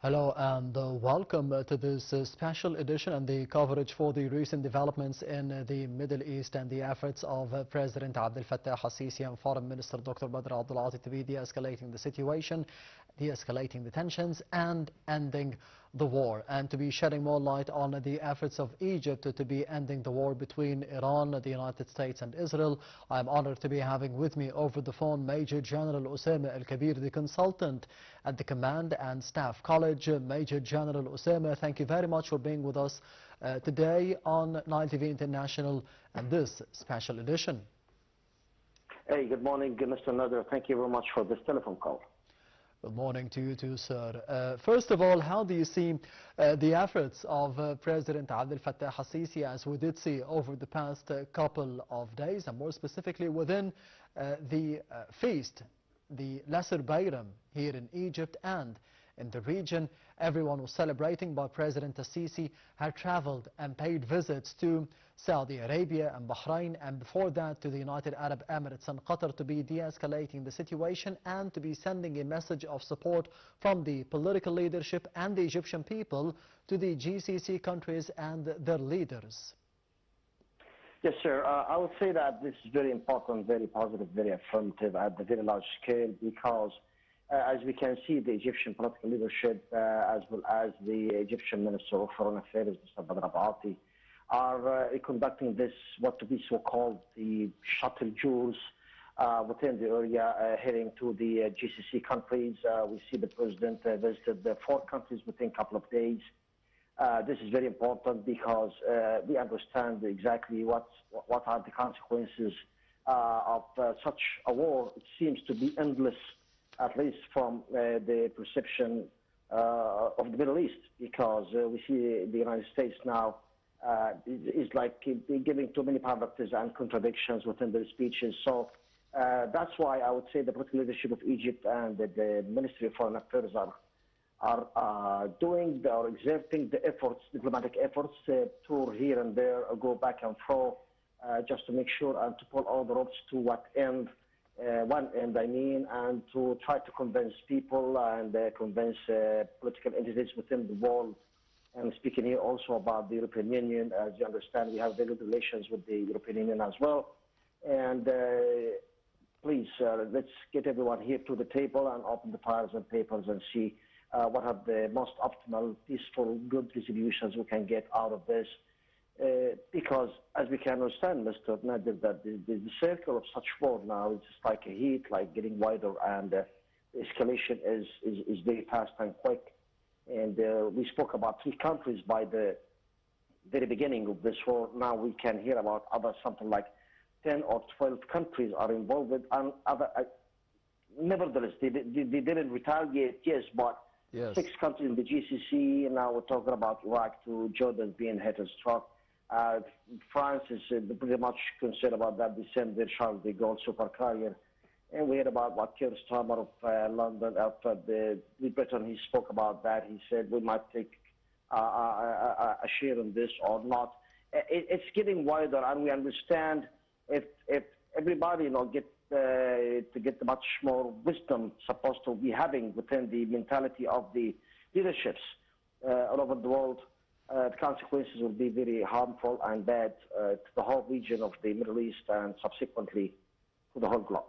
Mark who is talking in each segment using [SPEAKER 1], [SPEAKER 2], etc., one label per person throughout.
[SPEAKER 1] Hello and welcome to this special edition and the coverage for the recent developments in the Middle East and the efforts of President Abdel Fattah al-Sisi and Foreign Minister Dr. Badr Abdulati to be de-escalating the situation, de-escalating the tensions and ending the war, and to be shedding more light on the efforts of Egypt to be ending the war between Iran, the United States and Israel. I am honored to be having with me over the phone Major General Osama Al-Kabeer, the consultant at the Command and Staff College. Major General Osama, thank you very much for being with us today on Nile TV International and this special edition.
[SPEAKER 2] Hey, good morning, Mr. Nader. Thank you very much for this telephone call.
[SPEAKER 1] Good morning to you too, sir. First of all, how do you see the efforts of President Abdel Fattah al-Sisi, as we did see over the past couple of days, and more specifically within the feast, the Lesser Bayram here in Egypt and in the region? Everyone was celebrating, but President al-Sisi had traveled and paid visits to Saudi Arabia and Bahrain, and before that to the United Arab Emirates and Qatar, to be de-escalating the situation and to be sending a message of support from the political leadership and the Egyptian people to the GCC countries and their leaders.
[SPEAKER 2] Yes, sir. I would say that this is very important, very positive, very affirmative at a very large scale, because as we can see, the Egyptian political leadership, as well as the Egyptian Minister of Foreign Affairs, Mr. Badr Abdulati, are conducting this, what to be so-called the shuttle tours within the area, heading to the GCC countries. We see the President visited the 4 countries within a couple of days. This is very important because we understand exactly what are the consequences of such a war. It seems to be endless, at least from the perception of the Middle East, because we see the United States now is like giving too many paradoxes and contradictions within their speeches. So that's why I would say the political leadership of Egypt and the Ministry of Foreign Affairs are exerting the efforts, diplomatic efforts, tour here and there, go back and forth, just to make sure and to pull all the ropes to one end, and to try to convince people and convince political entities within the world. And speaking here also about the European Union, as you understand, we have very good relations with the European Union as well. And please, let's get everyone here to the table and open the files and papers and see what are the most optimal, peaceful, good resolutions we can get out of this. Because, as we can understand, Mr. Nader, that the circle of such war now is just like a heat, like getting wider, and the escalation is very fast and quick. And we spoke about 3 countries by the very beginning of this war. Now we can hear about other something like 10 or 12 countries are involved with, and other. Nevertheless, they didn't retaliate, yes, but
[SPEAKER 1] Yes.
[SPEAKER 2] 6 countries in the GCC. Now we're talking about Iraq to Jordan being hit and struck. France is pretty much concerned about that. They sent their Charles de Gaulle supercarrier. And we heard about what Keir Starmer of London, after the Britain, he spoke about that. He said we might take a share in this or not. It's getting wider, and we understand if everybody get to get much more wisdom supposed to be having within the mentality of the leaderships all over the world, the consequences will be very harmful and bad to the whole region of the Middle East and subsequently to the whole globe.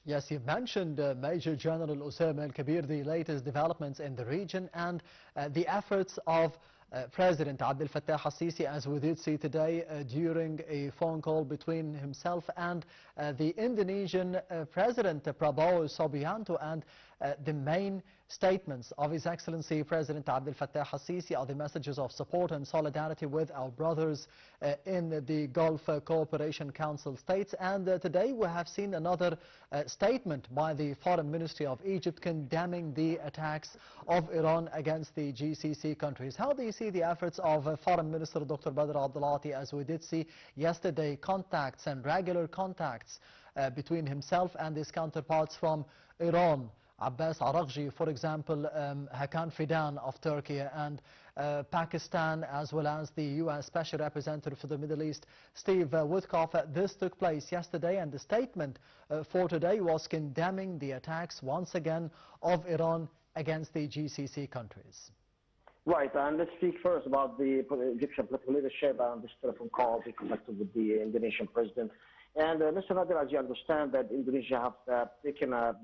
[SPEAKER 1] Yes, you mentioned, Major General Osama Al-Kabeer, the latest developments in the region and the efforts of President Abdel Fattah al-Sisi, as we did see today during a phone call between himself and the Indonesian President Prabowo Subianto. And the main statements of His Excellency President Abdel Fattah al-Sisi are the messages of support and solidarity with our brothers in the Gulf Cooperation Council states. And today we have seen another statement by the Foreign Ministry of Egypt condemning the attacks of Iran against the GCC countries. How do you see the efforts of Foreign Minister Dr. Badr Abdulati, as we did see yesterday, contacts and regular contacts between himself and his counterparts from Iran? Abbas Araghchi, for example, Hakan Fidan of Turkey, and Pakistan, as well as the U.S. Special Representative for the Middle East, Steve Witkoff. This took place yesterday, and the statement for today was condemning the attacks once again of Iran against the GCC countries.
[SPEAKER 2] Right, and let's speak first about the Egyptian political leadership and this telephone call we conducted with the Indonesian president. And Mr. Nader, as you understand, that Indonesia have taken a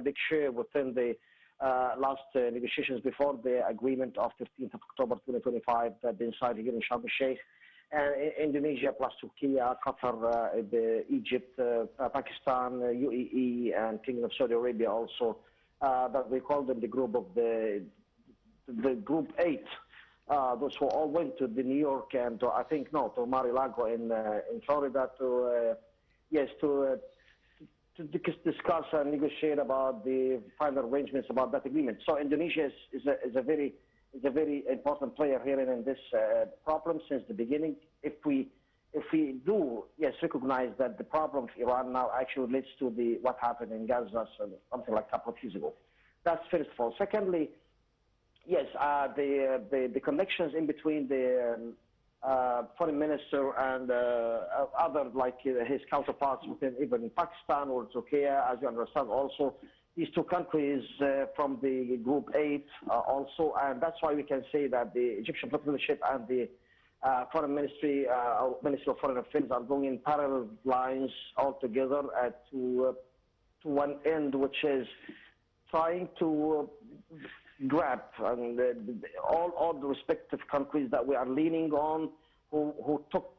[SPEAKER 2] big share within the last negotiations before the agreement of 15th of October 2025 that been signed here in Sharm el-Sheikh. And Indonesia plus Turkey, Qatar, Egypt, Pakistan, UAE, and Kingdom of Saudi Arabia also. That we call them the group of the Group 8. Those who all went to the New York and to Mar-a-Lago in Florida to discuss and negotiate about the final arrangements about that agreement. So Indonesia is a very important player here in this problem since the beginning. If we do recognize that the problem of Iran now actually relates to what happened in Gaza something like a couple of years ago. That's first of all. Secondly, yes, the connections in between the foreign minister and other like his counterparts within even Pakistan or Turkey, as you understand also, these two countries from the Group 8 also, and that's why we can say that the Egyptian political leadership and the Foreign Ministry, Ministry of Foreign Affairs are going in parallel lines altogether to one end, which is trying to grab all the respective countries that we are leaning on who took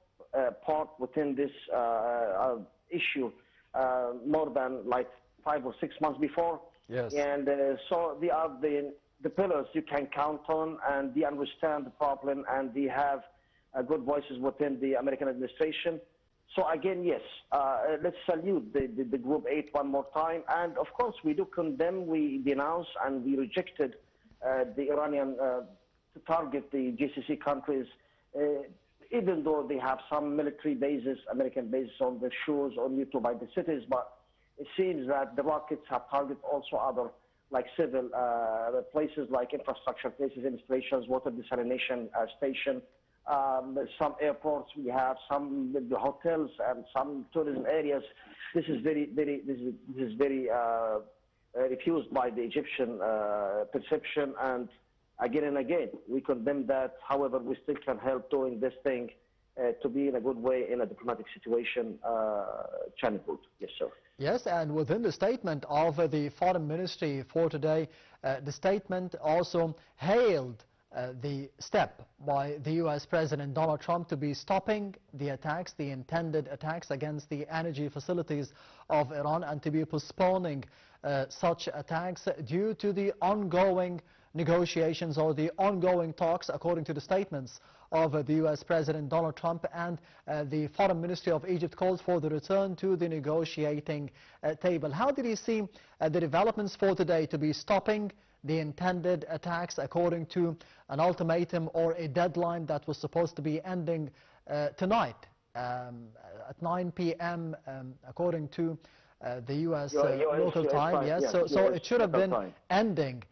[SPEAKER 2] part within this issue more than like 5 or 6 months before.
[SPEAKER 1] Yes.
[SPEAKER 2] And so they are the pillars you can count on, and they understand the problem, and they have good voices within the American administration. So again, yes, let's salute the Group 8 one more time. And of course, we do condemn, we denounce, and we rejected the Iranian to target the GCC countries, even though they have some military bases, American bases on the shores or nearby the cities. But it seems that the rockets have targeted also other like civil places, like infrastructure places, installations, water desalination station, some airports. We have some the hotels and some tourism areas. This is very refused by the Egyptian perception, and again we condemn that. However, we still can help doing this thing to be in a good way in a diplomatic situation channeled. Yes, sir.
[SPEAKER 1] Yes, and within the statement of the Foreign Ministry for today, the statement also hailed the step by the U.S. President Donald Trump to be stopping the attacks, the intended attacks against the energy facilities of Iran, and to be postponing such attacks due to the ongoing negotiations or the ongoing talks, according to the statements of the U.S. President Donald Trump. And the Foreign Ministry of Egypt called for the return to the negotiating table. How did you see the developments for today to be stopping the intended attacks according to an ultimatum or a deadline that was supposed to be ending tonight at 9 p.m. According to the U.S. local time? Yes,
[SPEAKER 2] yeah,
[SPEAKER 1] so it should have been
[SPEAKER 2] time.
[SPEAKER 1] ending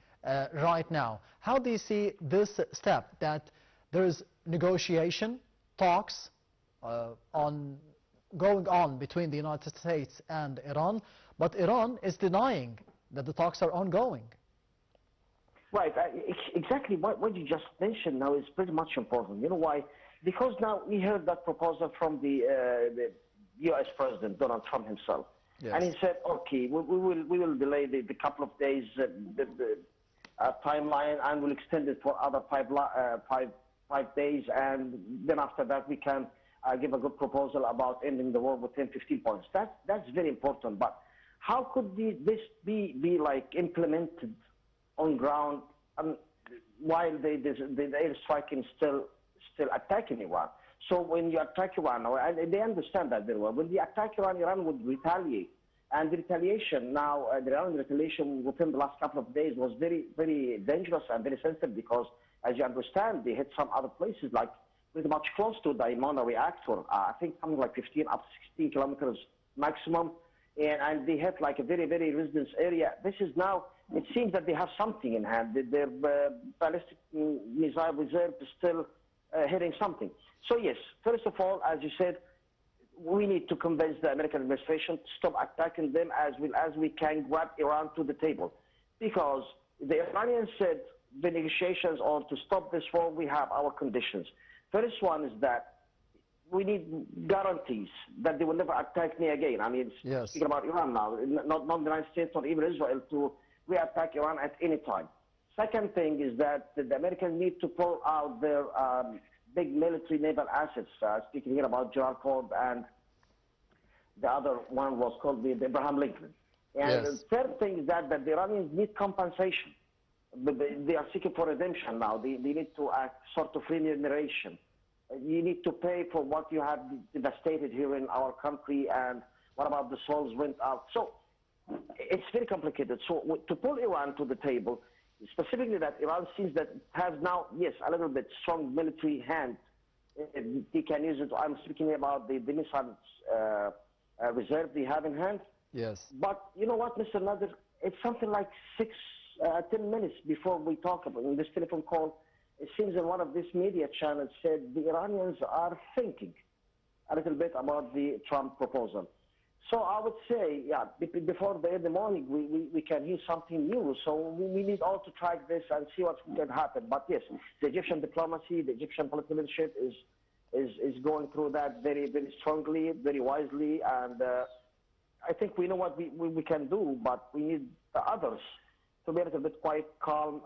[SPEAKER 1] right now. How do you see this step, that there is negotiation, talks going on between the United States and Iran, but Iran is denying that the talks are ongoing?
[SPEAKER 2] Right, exactly what you just mentioned now is pretty much important. You know why? Because now we heard that proposal from the U.S. President Donald Trump himself. Yes. And he said, okay, we will delay the couple of days the timeline, and we'll extend it for other five days, and then after that we can give a good proposal about ending the war within 15 points. That's very important. But how could this be like implemented on ground while the airstriking still attacking Iran? So when you attack Iran, and they understand that very well, when they attack Iran, Iran would retaliate. And the retaliation now, the Iranian retaliation within the last couple of days was very, very dangerous and very sensitive, because, as you understand, they hit some other places, like pretty much close to the Imana reactor. I think something like 15 up to 16 kilometers maximum. And they hit like a very, very residence area. This is now, it seems that they have something in hand. Their ballistic missile reserve is still hitting something. So yes, first of all, as you said, we need to convince the American administration to stop attacking them, as well as we can grab Iran to the table. Because the Iranians said the negotiations or to stop this war, we have our conditions. First one is that we need guarantees that they will never attack me again. I mean,
[SPEAKER 1] Yes.
[SPEAKER 2] speaking about Iran now, not the United States or even Israel to re-attack Iran at any time. Second thing is that the Americans need to pull out their big military naval assets. Speaking here about Gerald Ford, and the other one was called the Abraham Lincoln. And
[SPEAKER 1] Yes.
[SPEAKER 2] the third thing is that the Iranians need compensation. They are seeking for redemption now. They need to act sort of remuneration. You need to pay for what you have devastated here in our country, and what about the souls went out. So it's very complicated. So to pull Iran to the table, specifically that Iran sees that it has now, yes, a little bit strong military hand. They can use it. I'm speaking about the missile reserve they have in hand.
[SPEAKER 1] Yes.
[SPEAKER 2] But you know what, Mr. Nader, it's something like 10 minutes before we talk about in this telephone call. It seems that one of these media channels said the Iranians are thinking a little bit about the Trump proposal. So I would say, yeah, before the early morning, we can hear something new. So we need all to track this and see what can happen. But yes, the Egyptian diplomacy, the Egyptian political leadership is going through that very, very strongly, very wisely. And I think we know what we can do, but we need the others to be a little bit quite calm,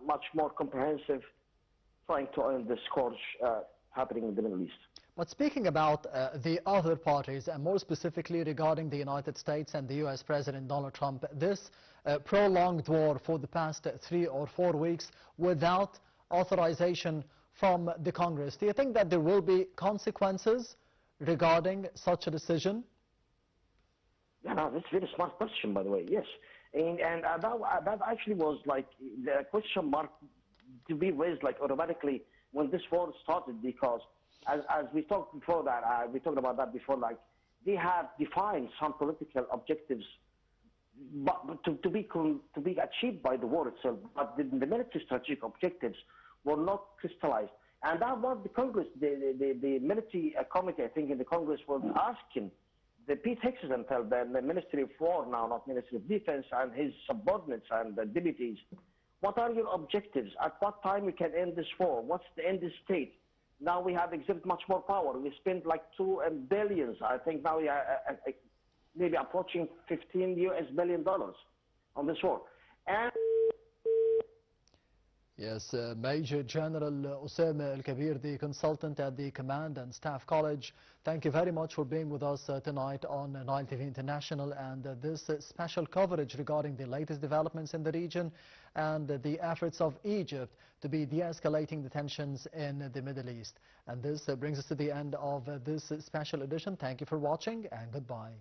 [SPEAKER 2] much more comprehensive, trying to end the scourge happening in the Middle East.
[SPEAKER 1] But speaking about the other parties, and more specifically regarding the United States and the U.S. President Donald Trump, this prolonged war for the past 3 or 4 weeks without authorization from the Congress, do you think that there will be consequences regarding such a decision?
[SPEAKER 2] Yeah, no, that's a very smart question, by the way, yes. And that actually was like the question mark to be raised like automatically when this war started, because as we talked before that, we talked about that before, like they have defined some political objectives but to be achieved by the war itself, but the military strategic objectives were not crystallized. And that was the Congress, the military committee, I think, in the Congress was asking the Pete Hegseth, the Ministry of War now, not Ministry of Defense, and his subordinates and the deputies, what are your objectives? At what time we can end this war? What's the end state? Now we have exerted much more power. We spent like $2 billion. I think now we are maybe approaching $15 billion on this war. And
[SPEAKER 1] Yes, Major General Osama Al-Kabeer, the consultant at the Command and Staff College, thank you very much for being with us tonight on Nile TV International, and this special coverage regarding the latest developments in the region and the efforts of Egypt to be de-escalating the tensions in the Middle East. And this brings us to the end of this special edition. Thank you for watching, and goodbye.